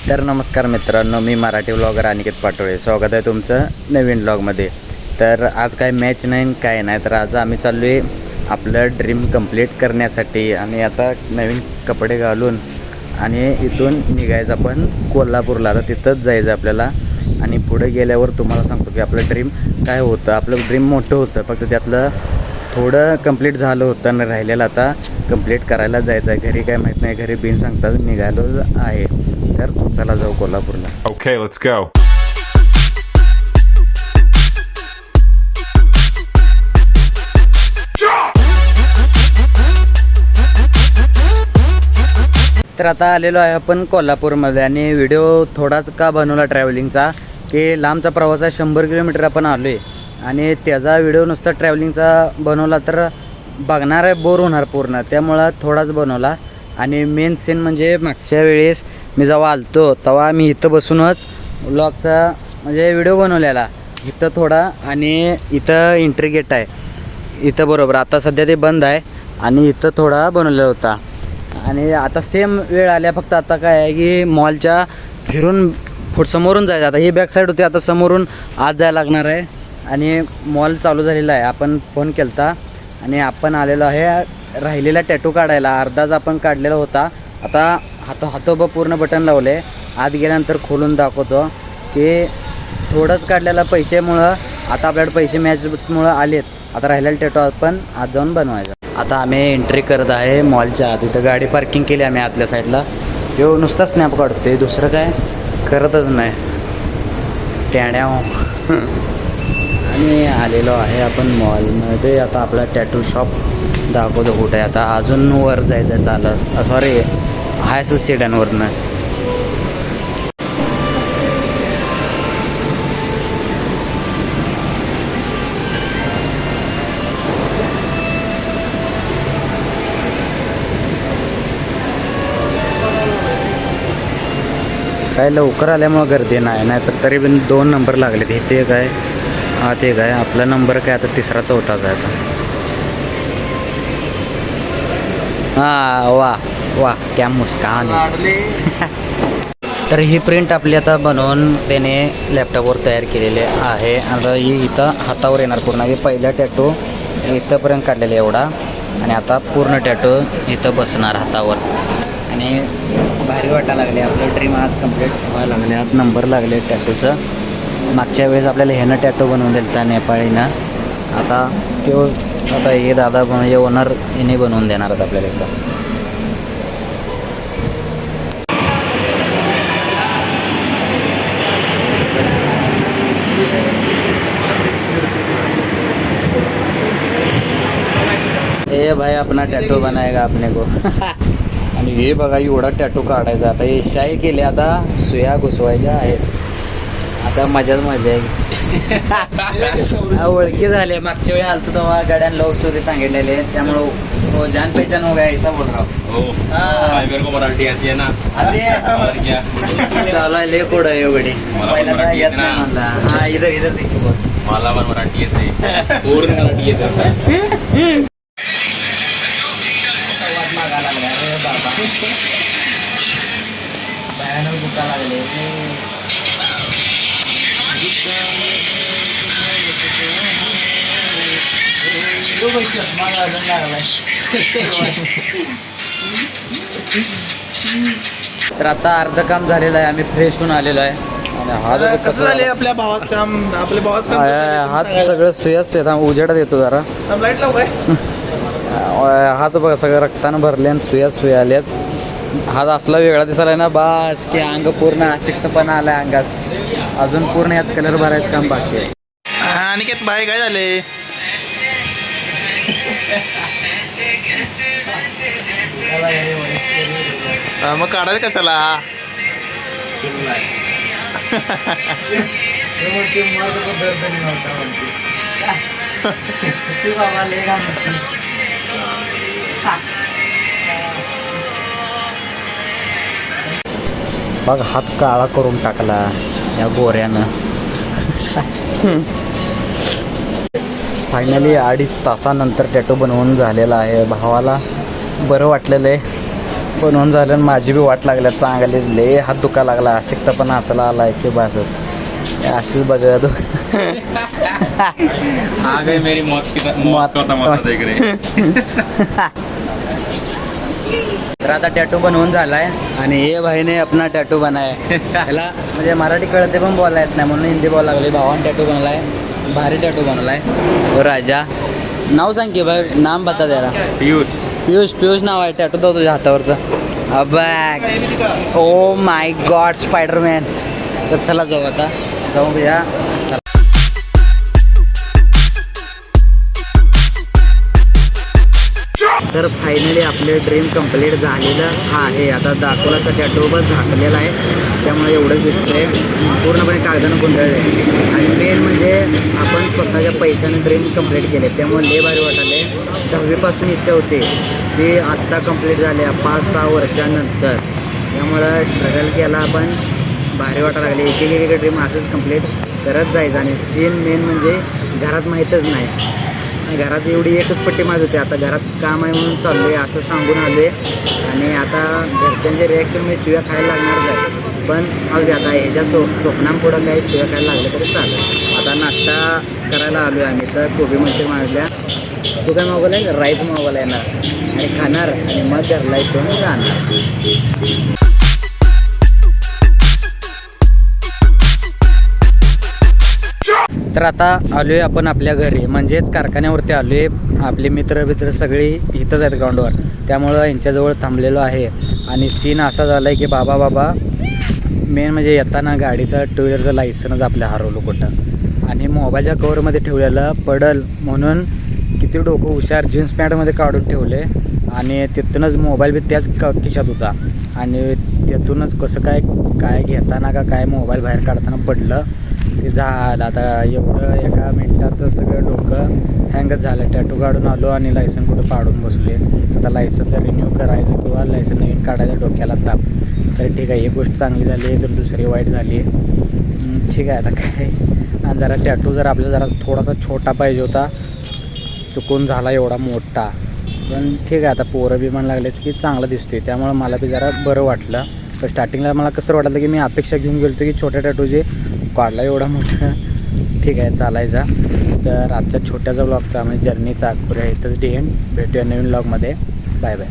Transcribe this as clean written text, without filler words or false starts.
तर नमस्कार मित्रांनो, मी मराठी व्लॉगर अनिकेत पाटोळे. स्वागत आहे तुमचं नवीन व्लॉगमध्ये. तर आज काय मॅच नाही काय नाही, तर आज आम्ही चाललो आहे आपलं ड्रीम कंप्लीट करण्यासाठी. आणि आता नवीन कपडे घालून आणि इथून निघायचं आपण कोल्हापूरला. आता तिथंच जायचं आपल्याला. आणि पुढे गेल्यावर तुम्हाला सांगतो की आपलं ड्रीम काय होतं. आपलं ड्रीम मोठं होतं, फक्त त्यातलं थोडं कंप्लीट झालं होतं आणि राहिलेलं आता कंप्लीट करायला जायचं आहे. घरी काय माहीत नाही, घरी बिन सांगताच निघालो आहे. तर चला जाऊ कोल्हापूरला. Okay, let's go. तर आता आलेलो आहे आपण कोल्हापूरमध्ये. आणि व्हिडिओ थोडाच का बनवला ट्रॅव्हलिंगचा, की लांबचा प्रवास आहे, 100 किलोमीटर आपण आलो आहे. आणि त्याचा व्हिडिओ नुसता ट्रॅव्हलिंगचा बनवला तर बघणार आहे बोर होणार पूर्ण, त्यामुळं थोडाच बनवला. आणि मेन सीन म्हणजे मागच्या वेळेस मी जेव्हा आलतो तेव्हा मी इथं बसूनच व्लॉगचा म्हणजे व्हिडिओ बनवलेला इथं थोडा. आणि इथं एंट्री गेट आहे इथं बरोबर, आता सध्या ते बंद आहे. आणि इथं थोडा बनवलेला होता. आणि आता सेम वेळ आल्या, फक्त आता काय आहे की मॉलच्या फिरून समोरून जायचं. आता ही बॅक साईड होती, आता समोरून आत जायला लागणार आहे. आणि मॉल चालू झालेला आहे. आपण फोन केला आणि आपण आलेलो आहे राहिलेला टॅटू काढायला. अर्धाच आपण काढलेला होता. आता हातोबा पूर्ण बटन लावले. आत गेल्यानंतर खोलून दाखवतो की थोडंच काढलेलं पैशामुळं आता आपल्याकडे पैसे मॅचमुळं आलेत. आता राहिलेला टॅटू आपण आत जाऊन बनवायचा. आता आम्ही एंट्री करत आहे मॉलच्या आत. इथं गाडी पार्किंग केली आम्ही आतल्या साईडला. यो नुसता स्नॅप काढतोय, दुसरं काय करतच नाही टॅड्या. आणि आलेलो आहे आपण मॉलमध्ये. आता आपला टॅटू शॉप दाखवतो कुठे आहे. आता अजून वर जायचं चालत, सॉरी आहे असं सीड्यांवरनं. काय लवकर आल्यामुळं गर्दी नाही, नाहीतर तरी पण 2 नंबर लागले. इथे काय हा ते काय आपला नंबर काय आता 3रा 4थाच आहे आता. हां वा वा क्या मुस्कान. तर ही प्रिंट आपली आता बनवून त्याने लॅपटॉपवर तयार केलेले आहे. आता ही इथं हातावर येणार पूर्ण. हे पहिला टॅटू इथंपर्यंत काढलेला एवढा, आणि आता पूर्ण टॅटू इथं बसणार हातावर. आणि भारी वाटायला लागले. आपलं ड्रीम आज कंप्लीट व्हायला लागले. आज नंबर लागले टॅटूचं. मागच्या वेळेस आपल्याला ह्यानं टॅटू बनवून दिला नेपाळीनं. आता हे दादा हे ओनर याने बनवून देणार आहेत आपल्याला एकदा. ए भाई अपना टॅटू बनाएगा अपने को. आणि हे बघा एवढा टॅटू काढायचा. आता हे शाई केले, आता सुया घुसवायच्या आहेत. आता मजाच मजा आहे. ओळखी झाले. मागच्या वेळी आलतो तेव्हा गाड्यान लव्ह स्टोरी सांगितलेले, त्यामुळे हो जान पहचान हो गया ऐसा बोल रहा हूँ. मेरे को मराठी आती है ना. चालू आहे कोड आहे एवढी पहिल्यांदा येत नाही म्हणला. हा इधर देखील बोल. मला पण मराठी येते, पूर्ण मराठी येते. भयानक दुखा लागले. तर आता अर्ध काम झालेलं आहे. आम्ही फ्रेश होऊन आलेलो आहे. आणि हात कसं झाले आपल्या भावाचं काम, आपल्या भावाचं काम हात सगळं सुयाच उजेडात येतो जरा. लाईट लावू काय? हात बघा सगळं रक्तानं भरले आणि सुया आल्यात. हात असला वेगळा दिसायला ना, बास की अंग पूर्ण अशक्तपणा आलाय अंगात. अजून पूर्ण यात कलर भरायचं काम बाकी आहे. अनिकेत भाई काय झाले? मग काढायचं का चला. बघ हात काळा करून टाकला या गोऱ्यानं. फायनली 2.5 तासानंतर टॅटू बनवून झालेला आहे. भावाला बरं वाटलेलं आहे. बनवून झालं आणि माझी बी वाट लागल्या चांगलीच लय हात दुखा लागला अशक्त पण असायला आलाय की बस अशीच बघा तू आ गई मेरी मौत की मौत का तमाशा देख रहे तर आता टॅटू बनवून झालाय आणि हे भाईने अपना टॅटू बनाय त्याला म्हणजे मराठी कळते पण बोलायला येत नाही म्हणून हिंदी बोलायला लागले भावान टॅटू बनवलाय भारी टॅटू बनवलाय तो राजा नाव सांग की भाई नाम बता त्याला पीयूष पियुष नाव आहे टॅटू तो तुझ्या हातावरचं अबॅग ओ माय गॉड स्पायडरमॅन तर चला जाऊ आता जाऊ भैया चला. तर फायनली आपले ड्रीम कंप्लीट झालेलं आहे आता दाखवलाचा टॅटू बस झाकलेला आहे त्यामुळे एवढंच दिसतंय पूर्णपणे कागदानं गुंडाळले आणि मेन म्हणजे आपण स्वतःच्या पैशाने ड्रीम कंप्लीट केले त्यामुळे लय भारी वाटाले 10वीपासून इच्छा होती ती आत्ता कंप्लीट झाल्या 5-6 वर्षानंतर त्यामुळं स्ट्रगल केला आपण भारी वाटायला लागले एक ड्रीम असंच कंप्लीट करत जायचं आणि सीन मेन म्हणजे घरात माहीतच नाही घरात एवढी एकच पट्टी मारत होती आता घरात काम आहे म्हणून चाललो आहे असं सांगून आलो आहे आणि आता घरच्यांचे रिॲक्शन मी शिव्या खायला लागणारच आहे पण आज आता ह्याच्या स्वप्नांपुढं काही शिव्या खायला लागलं तरी चालेल आता नाश्ता करायला आलो आहे आम्ही तर कोबी मंचुरी मागल्या तू काय मागवलं आहे राईस मागवला येणार आणि खाणार आणि मग घरला इथून जाणार. तर आता आलो आहे आपण आपल्या घरी म्हणजेच कारखान्यावरती आलो आहे आपले मित्र सगळे इथंच आहेत ग्राउंडवर त्यामुळं यांच्याजवळ थांबलेलो आहे आणि सीन असा झाला आहे की बाबा मेन म्हणजे येताना गाडीचा 2 व्हीलरचं लायसन्स आपल्या हरवलं कुठं आणि मोबाईलच्या कवरमध्ये ठेवलेलं पडल म्हणून किती डोकं हुशार जीन्स पॅन्टमध्ये काढून ठेवले आणि तिथूनच मोबाईल बी त्याच खिशात होता आणि त्यातूनच कसं काय घेताना काय मोबाईल बाहेर काढताना पडलं ते झालं आता एवढं एका मिनटातच सगळं डोकं हँगच झालं टॅटू काढून आलो आणि लायसन कुठं पाडून बसले आता लायसन तर रिन्यू करायचं किंवा लायसन नवीन काढायचं डोक्याला ताप तर ठीक आहे एक गोष्ट चांगली झाली तर दुसरी वाईट झाली ठीक आहे आता काय आणि जरा टॅटू जर आपल्याला जरा थोडासा छोटा पाहिजे होता चुकून झाला एवढा मोठा पण ठीक आहे आता पोरं बी म्हणायला लागलेत की चांगलं दिसते त्यामुळं मला बी जरा बरं वाटलं पण स्टार्टिंगला मला कसं तर वाटलं की मी अपेक्षा घेऊन गेलो की छोट्या टॅटूचे काढला एवढा मोठा ठीक आहे चालायचा तर आजच्या छोट्याचा ब्लॉगचा म्हणजे जर्नीचा अखुऱ्या इथंच एंड भेटूया नवीन ब्लॉगमध्ये बाय बाय.